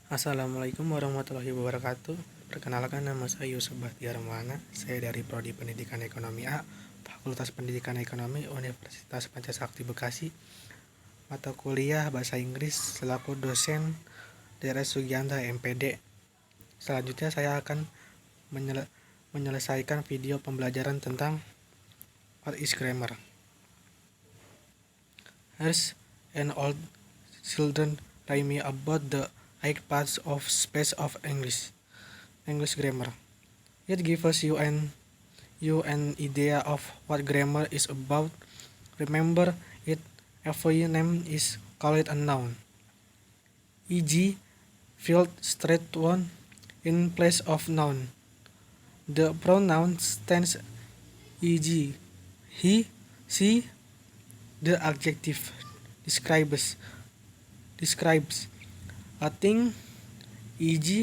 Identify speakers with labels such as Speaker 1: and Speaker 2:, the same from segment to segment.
Speaker 1: Assalamualaikum warahmatullahi wabarakatuh. Perkenalkan, nama saya Yusuf Bahtiar Maulana. Saya dari Prodi Pendidikan Ekonomi A, Fakultas Pendidikan Ekonomi, Universitas Pancasakti Bekasi. Mata kuliah Bahasa Inggris selaku dosen DRS Sugianta MPD. Selanjutnya saya akan menyelesaikan video pembelajaran tentang what is grammar. Here's an old children write me about the 8 parts of space of English grammar. It gives you an idea of what grammar is about. Remember, every name is called a noun, e.g. field straight one in place of noun. The pronoun stands, e.g. he, she. The adjective describes a thing, e.g.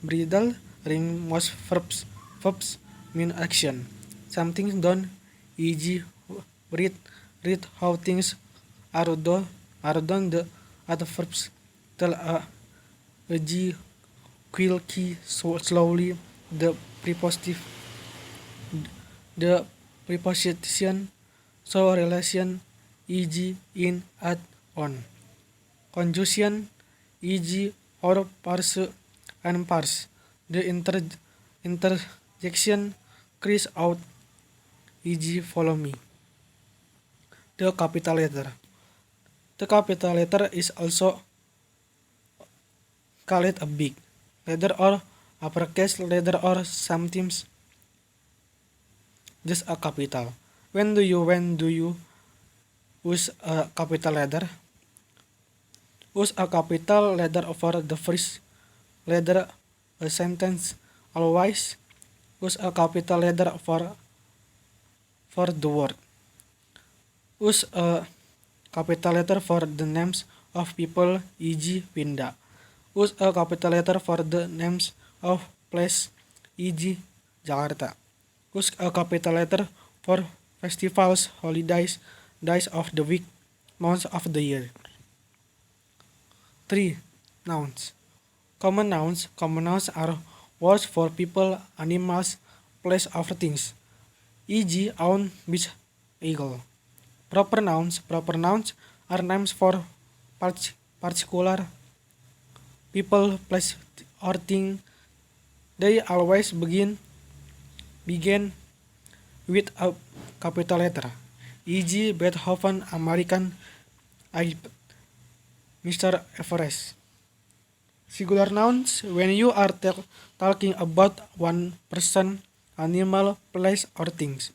Speaker 1: bridle, ring. Most verbs mean action. Something done, e.g. read how things are done. The adverbs tell, e.g. quickly, slowly. The preposition show relation, e.g. in, at, on. Conjunction, e.g. or, parse, and parse. The interjection cries out, e.g. follow me. The capital letter. The capital letter is also called a big letter or uppercase letter or sometimes just a capital. When do you use a capital letter? Use a capital letter for the first letter a sentence. Always use a capital letter for the word. Use a capital letter for the names of people, e.g. Winda. Use a capital letter for the names of place, e.g. Jakarta. Use a capital letter for festivals, holidays, days of the week, months of the year. 3. Nouns. Common nouns. Common nouns are words for people, animals, place, or things, e.g. owl, beach, eagle. Proper nouns. Proper nouns are names for particular people, place, or thing. They always begin with a capital letter, e.g. Beethoven, American iPad, Mr. Everest. Singular nouns. When you are talking about one person, animal, place, or things,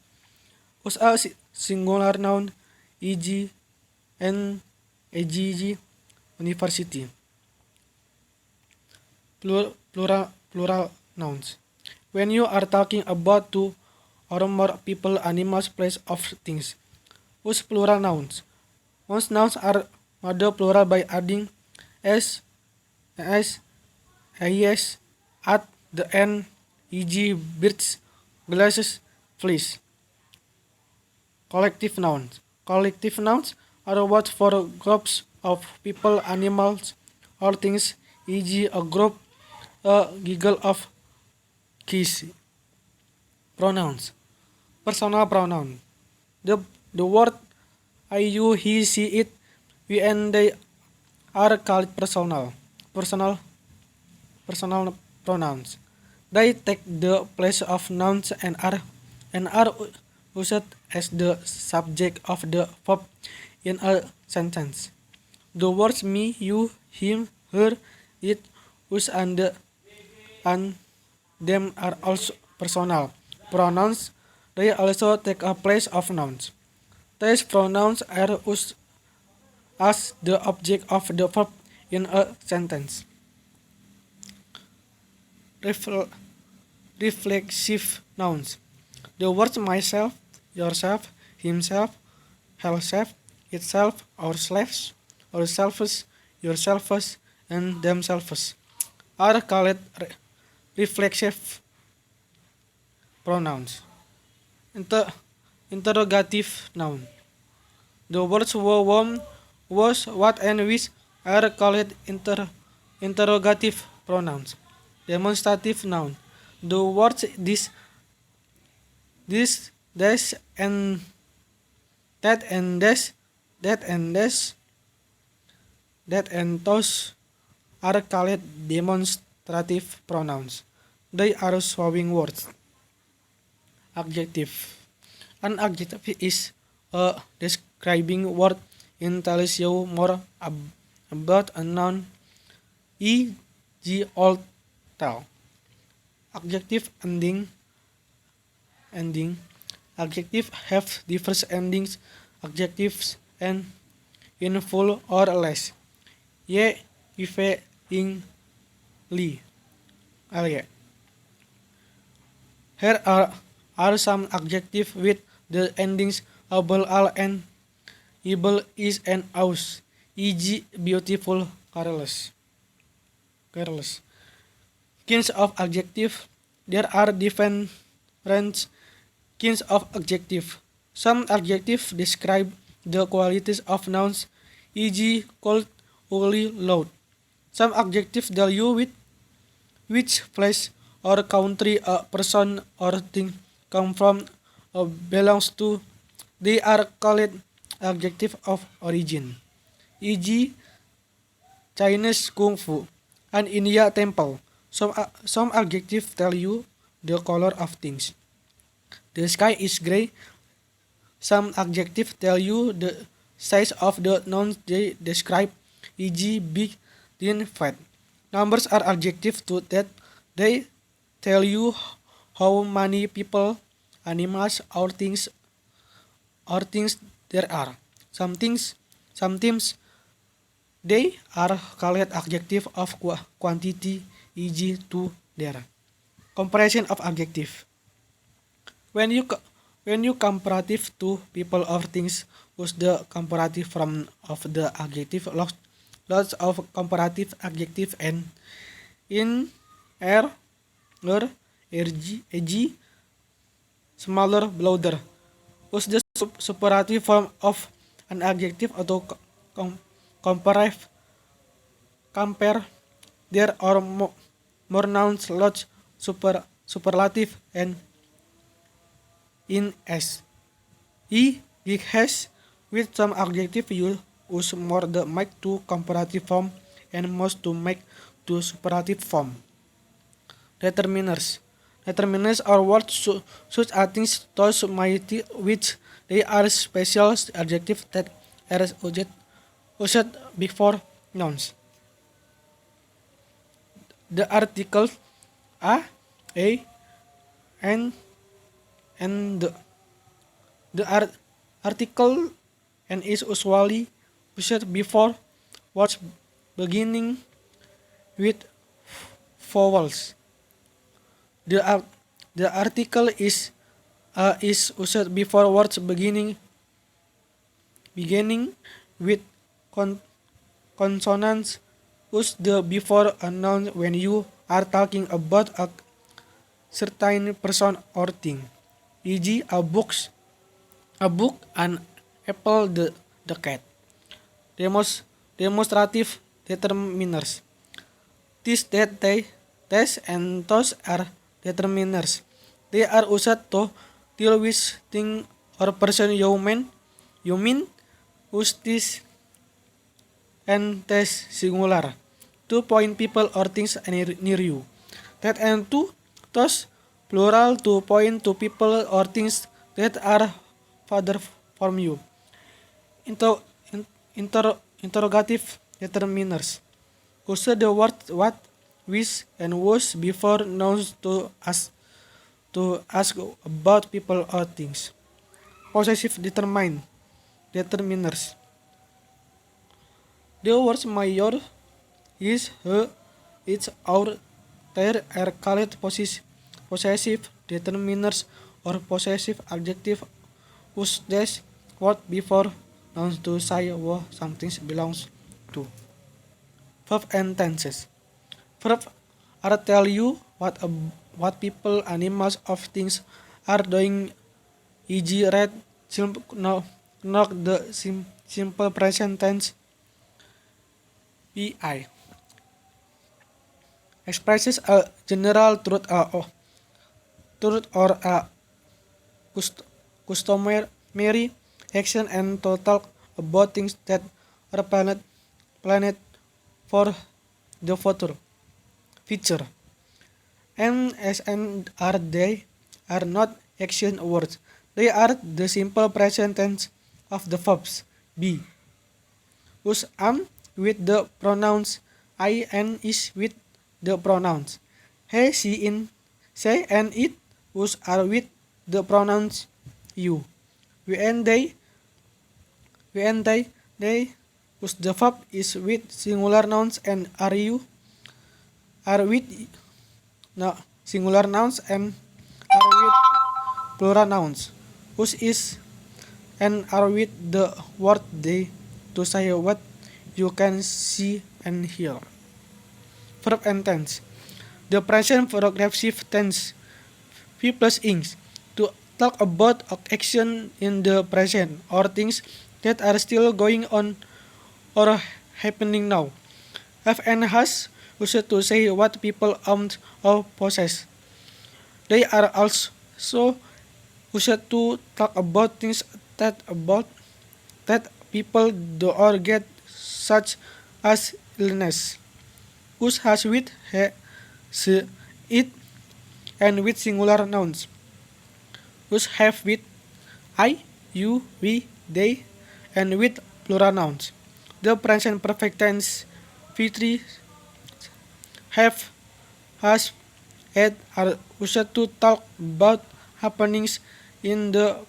Speaker 1: use a singular noun, e.g. an, e.g. university. Plural nouns. When you are talking about two or more people, animals, place, or things, use plural nouns. Most nouns are made plural by adding s, at the end, e.g. birds, glasses, fleece. Collective nouns. Collective nouns are words for groups of people, animals, or things, e.g. a group, a giggle of geese. Pronouns. Personal pronoun. The word I, you, he, she, it, we, and they are called personal pronouns. They take the place of nouns and are used as the subject of the verb in a sentence. The words me, you, him, her, it, us, and them are also personal pronouns. They also take a place of nouns. These pronouns are used as the object of the verb in a sentence. Reflexive nouns. The words myself, yourself, himself, herself, itself, ourselves, yourselves, and themselves are called reflexive pronouns. Interrogative noun. The words who, whom, was, what, and which are called Interrogative pronouns. Demonstrative noun. The words this, that, and this, that, and this, that, and those are called demonstrative pronouns. They are showing words. Adjective. An adjective is a describing word and tells you more about a noun, e.g. old, tell. Adjective ending. Adjective have diverse endings. Adjectives end in full or less. Ye, ife, ing, li. Alia. Here are some adjectives with the endings able, al, and able, is, and aus, e.g. beautiful, careless. Kinds of adjective. There are different kinds of adjective. Some adjectives describe the qualities of nouns, e.g. cold, ugly, loud. Some adjectives tell you with which place or country a person or thing come from or belongs to. They are called adjective of origin, e.g. Chinese kung fu and India temple. Some adjectives tell you the color of things. The sky is gray. Some adjectives tell you the size of the nouns they describe, e.g. big, thin, fat. Numbers are adjectives to that they tell you how many people, animals, or things there are. Sometimes they are called adjective of quantity, e.g. to, there. Comparison of adjective. When you comparative to people or things, use the comparative form of the adjective. Lots of comparative adjective and in, eg, smaller, louder. Use the superlative form of an adjective atau compare. There are more nouns, lots, superlative, and in s. Big has. With some adjective you use more the make to comparative form and most to make to superlative form. Determiners. Determiners are words such as things, those, mighty, which they are special adjectives that are used before nouns. The articles a, and the article and is usually used before words beginning with vowels. The article is used before words beginning with consonants. Use the before a noun when you are talking about a certain person or thing, e.g. a book, an apple, the cat. Demonstrative determiners. This, that, they, these, and those are determiners. They are used to deal with thing or person you mean. Use this and this singular to point people or things near you. That and to those plural to point to people or things that are farther from you. Interrogative determiners. Use the word what, which, and whose before nouns to ask about people or things. Possessive determiners. The words my, your, his, her, its, our, their are called possessive determiners or possessive adjective. Use this word before nouns to say what something belongs to. Verb and tenses. Verb are tell you what people, animals, of things are doing, e.g. read, knock, the simple present tense, pi. expresses a general truth or a customary action and to talk about things that are planet for the future. And as and are they are not action words. They are the simple present tense of the verbs be, whose am with the pronouns I and is with the pronouns he, she, in, say, and it, whose are with the pronouns you. We and they, whose the verb is with singular nouns and are you, are with no, singular nouns and are with plural nouns, whose is and are with the word they to say what you can see and hear. Verb and tense. The present progressive tense V plus ings to talk about action in the present or things that are still going on or happening now. Have and has used to say what people own or possess. They are also used to talk about things that people do or get, such as illness. Us has with he, she, it, and with singular nouns. Us have with I, you, we, they, and with plural nouns. The present perfect tense V3 have, has, and are used to talk about happenings in the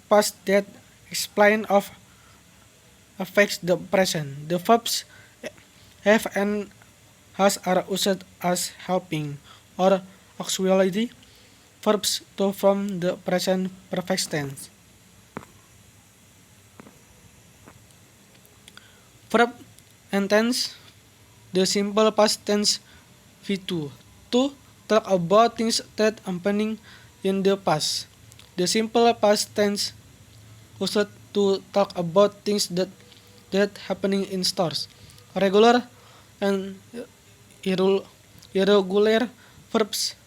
Speaker 1: past that explain of affects the present. The verbs have and has are used as helping or auxiliary verbs to form the present perfect tense. Verb and tense. The simple past tense V2 to talk about things that happening in the past. The simple past tense used to talk about things that happening in stores. Regular and irregular verbs.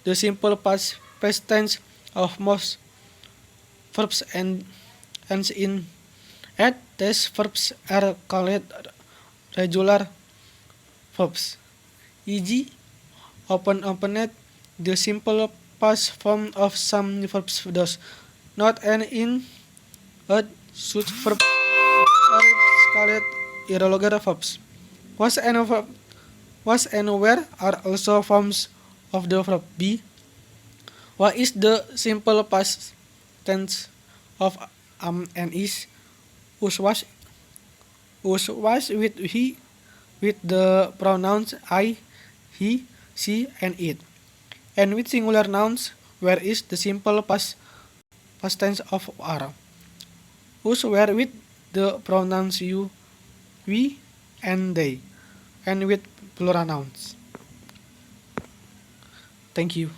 Speaker 1: The simple past tense of most verbs and ends in at. These verbs are called regular verbs. E.g. opened. The simple past form of some verbs does not end in a. Such verbs are called irregular verbs. Was and where are also forms of the verb be. What is the simple past tense of and is. Was with he with the pronouns I, he, she, and it. And with singular nouns, where is the simple past tense of are. Where with the pronouns you, we, and they. And with plural nouns. Thank you.